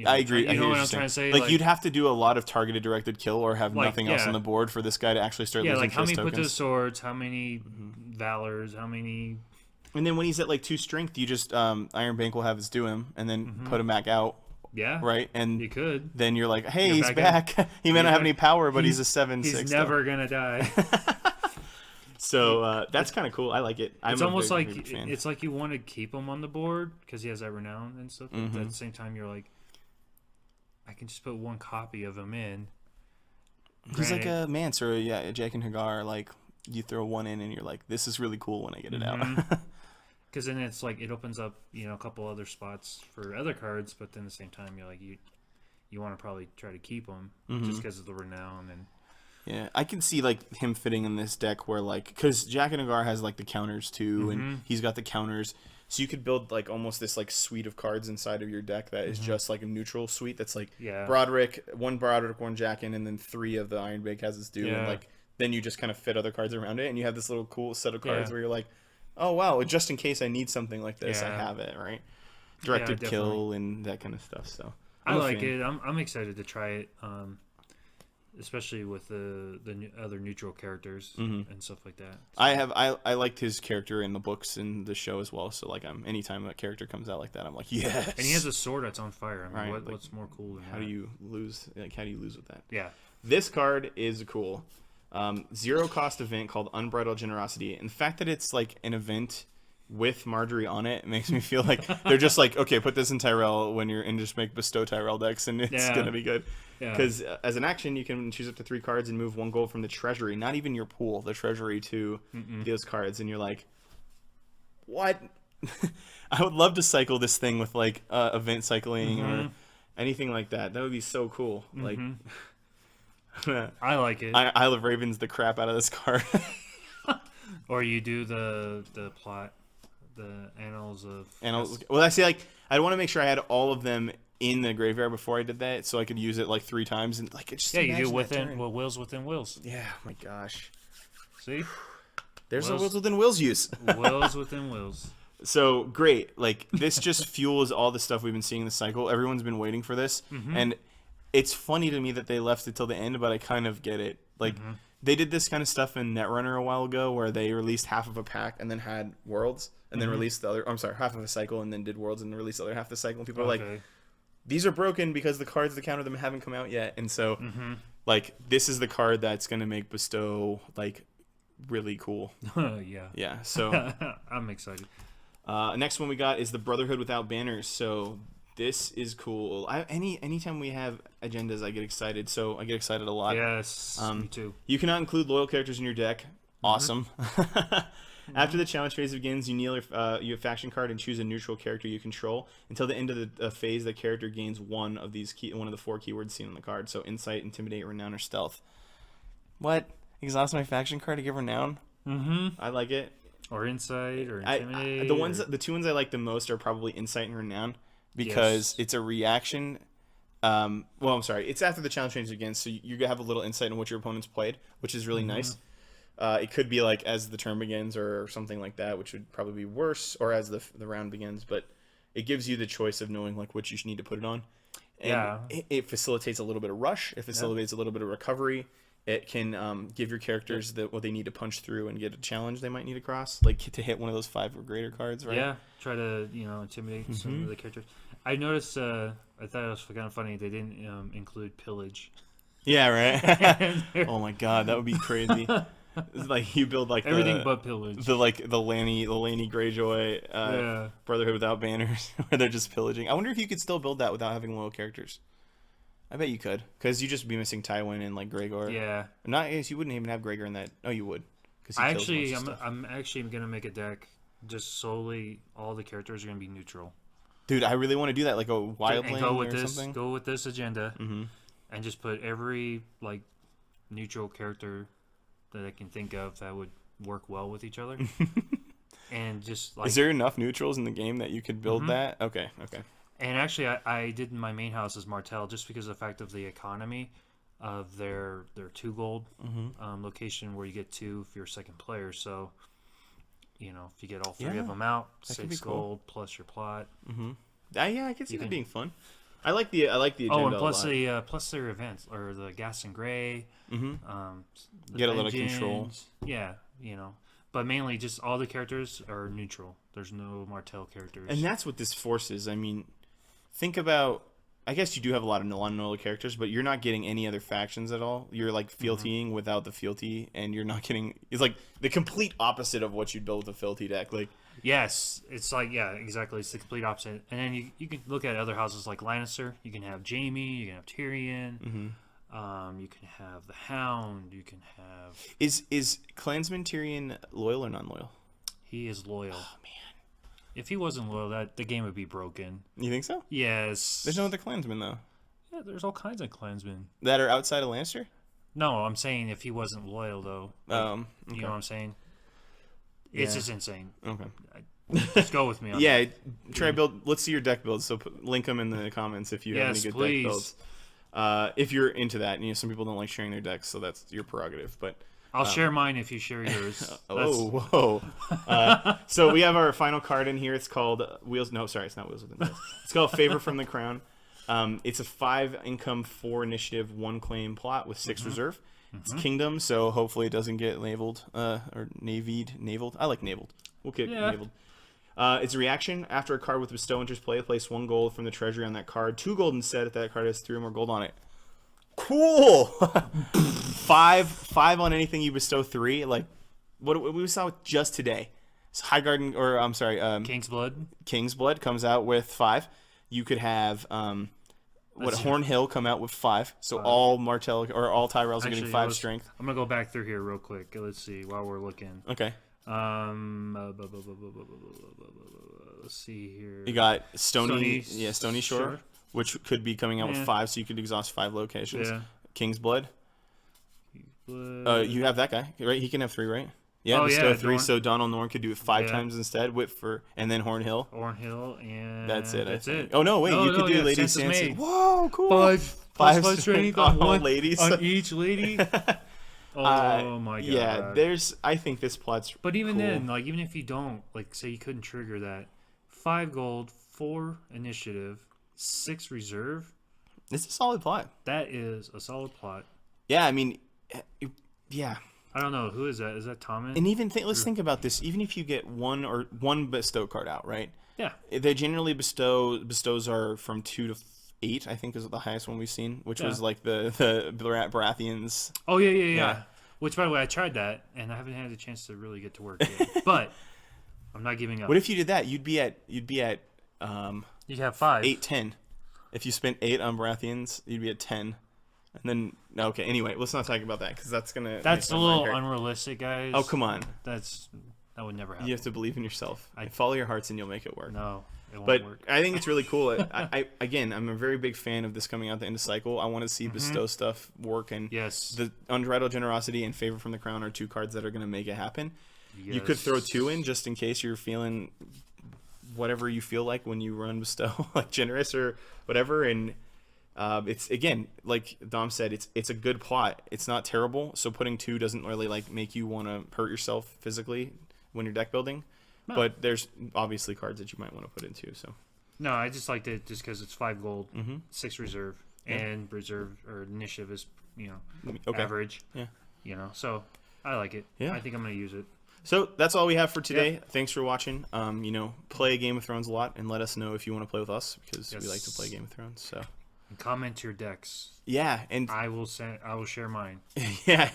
Speaker 1: I agree.
Speaker 2: You
Speaker 1: I hear
Speaker 2: know what
Speaker 1: you're
Speaker 2: I'm
Speaker 1: saying.
Speaker 2: trying to say?
Speaker 1: Like you'd have to do a lot of targeted directed kill or have
Speaker 2: Like,
Speaker 1: nothing else
Speaker 2: yeah.
Speaker 1: on the board for this guy to actually start losing
Speaker 2: like how
Speaker 1: kiss
Speaker 2: many put to
Speaker 1: tokens.
Speaker 2: swords, how many valors, how many.
Speaker 1: And then when he's at like 2 strength, you just Iron Bank will have his do him and then put him back out,
Speaker 2: Yeah.
Speaker 1: right? And
Speaker 2: You could.
Speaker 1: then you're like, hey,
Speaker 2: You're
Speaker 1: he's
Speaker 2: back
Speaker 1: back. He may not have any power, but he's a 7/6.
Speaker 2: He's never gonna die.
Speaker 1: So that's kind of cool. I like it.
Speaker 2: It's
Speaker 1: I'm
Speaker 2: almost
Speaker 1: a
Speaker 2: like
Speaker 1: big fan.
Speaker 2: it's like you want to keep him on the board because he has that renown and stuff. But at the same time, you're like, I can just put 1 copy of him in.
Speaker 1: He's like
Speaker 2: Granted-
Speaker 1: a Mance or a Jack and Hagar. Like you throw 1 in and you're like, this is really cool when I get it out.
Speaker 2: Because then it's like it opens up, a couple other spots for other cards, but then at the same time, you're like you want to probably try to keep them just because of the renown and.
Speaker 1: Yeah, I can see like him fitting in this deck where like because Jack and Hagar has like the counters too, and he's got the counters, so you could build like almost this like suite of cards inside of your deck that is just like a neutral suite that's like Broderick, 1 Jackin, and then 3 of the Iron Bank has its due, and like then you just kind of fit other cards around it, and you have this little cool set of cards where you're like, oh wow, just in case I need something like this, I have it, right? Directed kill and that kind of stuff. So
Speaker 2: I like it. I'm excited to try it. Especially with the other neutral characters and stuff like that. So.
Speaker 1: I liked his character in the books and the show as well. So like anytime a character comes out like that, I'm like yes.
Speaker 2: And he has a sword that's on fire. I mean,
Speaker 1: Right,
Speaker 2: what's more cool than
Speaker 1: how
Speaker 2: that?
Speaker 1: do you lose? Like how do you lose with that?
Speaker 2: Yeah.
Speaker 1: This card is cool. 0-cost event called Unbridled Generosity. And the fact that it's like an event with Marjorie on it makes me feel like they're just like, okay, put this in Tyrell when you're in, just make bestow Tyrell decks and it's gonna be good. Because as an action, you can choose up to 3 cards and move 1 gold from the treasury, not even your pool, the treasury to those cards, and you're like, what? I would love to cycle this thing with like event cycling or Anything like that. That would be so cool. Like,
Speaker 2: I like it.
Speaker 1: Isle of Ravens the crap out of this card.
Speaker 2: Or you do the plot, the annals of.
Speaker 1: Well, I see. Like, I want to make sure I had all of them in the graveyard before I did that, so I could use it like 3 times and like it just.
Speaker 2: Yeah, you do wills within wills.
Speaker 1: Yeah, my gosh.
Speaker 2: See,
Speaker 1: there's a wills within wills use.
Speaker 2: Wills within wills.
Speaker 1: So great. Like this just fuels all the stuff we've been seeing in the cycle. Everyone's been waiting for this, and it's funny to me that they left it till the end, but I kind of get it. Like. They did this kind of stuff in Netrunner a while ago where they released half of a pack and then had Worlds and then released the other, half of a cycle and then did Worlds and released the other half of the cycle. And people are like, these are broken because the cards that counter them haven't come out yet. And so, like, this is the card that's going to make Bestow, like, really cool.
Speaker 2: Yeah.
Speaker 1: Yeah, so.
Speaker 2: I'm excited.
Speaker 1: Next one we got is the Brotherhood Without Banners. So this is cool. Anytime we have agendas, I get excited. So I get excited a lot.
Speaker 2: Yes, me too.
Speaker 1: You cannot include loyal characters in your deck. Awesome. After the challenge phase begins, you kneel your faction card and choose a neutral character you control. Until the end of the phase, the character gains one of the 4 keywords seen on the card. So Insight, Intimidate, Renown, or Stealth. What? Exhaust my faction card to give Renown? I like it.
Speaker 2: Or Insight, or Intimidate.
Speaker 1: The 2 ones I like the most are probably Insight and Renown. Because it's a reaction. It's after the challenge changes again, so you have a little insight on what your opponent's played, which is really nice. It could be like as the turn begins or something like that, which would probably be worse, or as the round begins. But it gives you the choice of knowing like what you need to put it on. And it facilitates a little bit of rush. It facilitates a little bit of recovery. It can give your characters what they need to punch through and get a challenge they might need to cross, like to hit one of those 5 or greater cards, right?
Speaker 2: Yeah, try to intimidate some of the characters. I noticed. I thought it was kind of funny they didn't include pillage.
Speaker 1: Yeah, right. Oh my god, that would be crazy. It's like you build like
Speaker 2: everything but pillage.
Speaker 1: The Lanny Greyjoy Brotherhood Without Banners, where they're just pillaging. I wonder if you could still build that without having loyal characters. I bet you could, because you just be missing Tywin and like Gregor.
Speaker 2: Yeah.
Speaker 1: Not, I guess you wouldn't even have Gregor in that. Oh, you would.
Speaker 2: I'm actually gonna make a deck just solely all the characters are gonna be neutral.
Speaker 1: Dude, I really want to do that, like a wildling or something.
Speaker 2: Go with this agenda, and just put every like neutral character that I can think of that would work well with each other. And just like,
Speaker 1: is there enough neutrals in the game that you could build that? Okay.
Speaker 2: And actually, I did in my main house as Martel just because of the fact of the economy of their 2 gold location where you get 2 if you're a second player. So, if you get all 3 of them out, 6 gold plus your plot.
Speaker 1: I can see that being fun. I like the agenda.
Speaker 2: Oh, and plus their events or the Gas and Gray.
Speaker 1: Get a little control.
Speaker 2: Yeah, but mainly just all the characters are neutral. There's no Martel characters,
Speaker 1: and that's what this forces. I mean, think about. I guess you do have a lot of non-loyal characters, but you're not getting any other factions at all. You're like fealtying without the fealty, and you're not getting. It's like the complete opposite of what you'd build with a fealty deck. Like,
Speaker 2: yes, it's like exactly. It's the complete opposite. And then you can look at other houses like Lannister. You can have Jaime. You can have Tyrion. You can have the Hound. You can have.
Speaker 1: Is Clansman Tyrion loyal or non-loyal?
Speaker 2: He is loyal.
Speaker 1: Oh man.
Speaker 2: If he wasn't loyal, the game would be broken.
Speaker 1: You think so?
Speaker 2: Yes.
Speaker 1: There's no other clansmen, though.
Speaker 2: Yeah, there's all kinds of clansmen.
Speaker 1: That are outside of Lannister?
Speaker 2: No, I'm saying if he wasn't loyal, though. Like,
Speaker 1: okay.
Speaker 2: You know what I'm saying? It's just insane.
Speaker 1: Okay.
Speaker 2: Just go with me on
Speaker 1: that.
Speaker 2: Try
Speaker 1: build. Let's see your deck builds. So link them in the comments if you have any good deck builds. If you're into that. And, some people don't like sharing their decks, so that's your prerogative. But
Speaker 2: I'll share mine if you share yours.
Speaker 1: Whoa. So we have our final card in here. It's called Wheels. No, sorry, it's not Wheels Within Wheels. It's called Favor from the Crown. It's a 5 income, 4 initiative, 1 claim plot with 6 reserve. It's Kingdom, so hopefully it doesn't get naveled or naveled. I like naveled. We'll get naveled. It's a reaction. After a card with Bestow enters play, place 1 gold from the treasury on that card. 2 gold instead if that card has 3 or more gold on it. Cool. 5 on anything you bestow 3. Like what we saw just today. So Highgarden, or I'm sorry,
Speaker 2: King's Blood.
Speaker 1: King's Blood comes out with 5. You could have Hornhill come out with 5. So all Martel or all Tyrells are getting 5 strength.
Speaker 2: I'm gonna go back through here real quick. Let's see while we're looking.
Speaker 1: Okay.
Speaker 2: Let's see here.
Speaker 1: You got Stony Shore which could be coming out with 5, so you could exhaust 5 locations.
Speaker 2: Yeah.
Speaker 1: King's Blood. You have that guy, right? He can have 3, right? Yeah,
Speaker 2: Oh,
Speaker 1: bestow
Speaker 2: yeah,
Speaker 1: 3,
Speaker 2: Dorn.
Speaker 1: so Donald Norn could do it 5
Speaker 2: Yeah.
Speaker 1: times instead, and then Hornhill.
Speaker 2: Hornhill, and
Speaker 1: That's it.
Speaker 2: That's it.
Speaker 1: Oh no, wait, you could do Lady
Speaker 2: Sansa's
Speaker 1: Sansa.
Speaker 2: maid.
Speaker 1: Whoa, cool.
Speaker 2: 5 strength on
Speaker 1: all
Speaker 2: one
Speaker 1: ladies.
Speaker 2: on each lady. Oh my god.
Speaker 1: Yeah, I think this plot's
Speaker 2: But even
Speaker 1: cool.
Speaker 2: then, like, even if you don't, like, say you couldn't trigger that, 5 gold, 4 initiative, 6 reserve.
Speaker 1: It's a solid plot.
Speaker 2: That is a solid plot.
Speaker 1: Yeah, I mean, yeah.
Speaker 2: I don't know, who is that? Is that Tommen?
Speaker 1: And even let's think about this. Even if you get one bestow card out, right?
Speaker 2: Yeah.
Speaker 1: They generally bestows are from 2 to 8. I think is the highest one we've seen, which was like the Baratheons.
Speaker 2: Oh yeah. Which, by the way, I tried that, and I haven't had a chance to really get to work yet. But I'm not giving up.
Speaker 1: What if you did that? You'd be at
Speaker 2: You'd have 5.
Speaker 1: 8, 10. If you spent 8 on Baratheons, you'd be at 10. And then okay. Anyway, let's not talk about that because that's
Speaker 2: a
Speaker 1: make
Speaker 2: little
Speaker 1: my mind hurt.
Speaker 2: unrealistic, guys.
Speaker 1: Oh come on!
Speaker 2: That would never happen.
Speaker 1: You have to believe in yourself. Follow your hearts, and you'll make it work.
Speaker 2: No, it won't
Speaker 1: But
Speaker 2: work.
Speaker 1: I think it's really cool. I'm a very big fan of this coming out the end of cycle. I want to see bestow stuff work, and
Speaker 2: Yes.
Speaker 1: the Unbridled Generosity and Favor from the Crown are 2 cards that are going to make it happen.
Speaker 2: Yes.
Speaker 1: You could throw 2 in just in case you're feeling whatever you feel like when you run bestow, like generous or whatever. And it's again, like Dom said, it's a good plot. It's not terrible. So putting 2 doesn't really like make you want to hurt yourself physically when you're deck building. No. But there's obviously cards that you might want to put in too. So
Speaker 2: No, I just liked it just because it's 5 gold, 6 reserve, and reserve or initiative is average.
Speaker 1: Yeah.
Speaker 2: So I like it.
Speaker 1: Yeah.
Speaker 2: I think I'm gonna use it.
Speaker 1: So that's all we have for today. Thanks for watching. Play Game of Thrones a lot and let us know if you want to play with us because we like to play Game of Thrones. So
Speaker 2: And comment your decks.
Speaker 1: yeah, and
Speaker 2: I will share mine.
Speaker 1: yeah,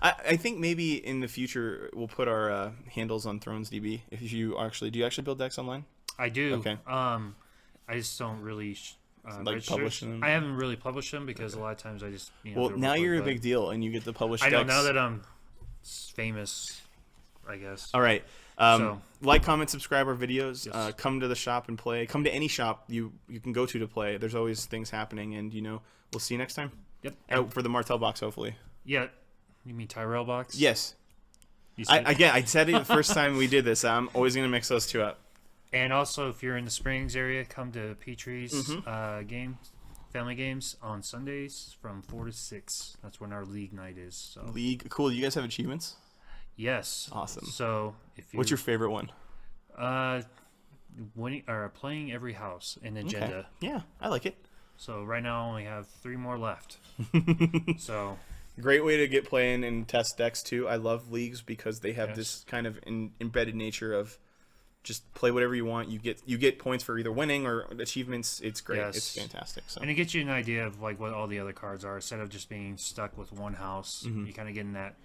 Speaker 1: I think maybe in the future we'll put our handles on Thrones DB. If you do you actually build decks online?
Speaker 2: I do.
Speaker 1: Okay.
Speaker 2: I just don't really register.
Speaker 1: Publish them?
Speaker 2: I haven't really published them because a lot of times I just
Speaker 1: Well,
Speaker 2: they're
Speaker 1: now
Speaker 2: public,
Speaker 1: you're a
Speaker 2: but
Speaker 1: big deal and you get to publish.
Speaker 2: I know
Speaker 1: decks.
Speaker 2: now that I'm famous, I guess.
Speaker 1: All right.
Speaker 2: So-
Speaker 1: Like, comment, subscribe our videos.
Speaker 2: Yes.
Speaker 1: Come to the shop and play. Come to any shop you can go to play. There's always things happening, and we'll see you next time.
Speaker 2: Yep.
Speaker 1: Out for the Martel box, hopefully.
Speaker 2: Yeah. You mean Tyrell box?
Speaker 1: Yes.
Speaker 2: You said-
Speaker 1: I said it the first time we did this. I'm always gonna mix those 2 up.
Speaker 2: And also, if you're in the Springs area, come to Petrie's family games on Sundays from 4 to 6. That's when our league night is. So
Speaker 1: League, cool. You guys have achievements?
Speaker 2: yes,
Speaker 1: Awesome.
Speaker 2: So if you
Speaker 1: What's your favorite one?
Speaker 2: winning or playing every house in agenda.
Speaker 1: Okay. Yeah, I like it.
Speaker 2: So right now I only have 3 more left. So
Speaker 1: Great way to get playing and test decks too. I love leagues because they have
Speaker 2: Yes.
Speaker 1: this kind of embedded nature of just play whatever you want. You get points for either winning or achievements. It's great.
Speaker 2: Yes.
Speaker 1: It's fantastic. So
Speaker 2: and it gets you an idea of like what all the other cards are instead of just being stuck with one house. You kind of get in that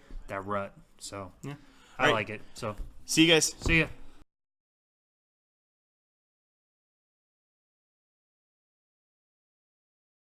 Speaker 2: rut. So
Speaker 1: yeah.
Speaker 2: I
Speaker 1: All right.
Speaker 2: like it. So
Speaker 1: See you guys.
Speaker 2: see ya.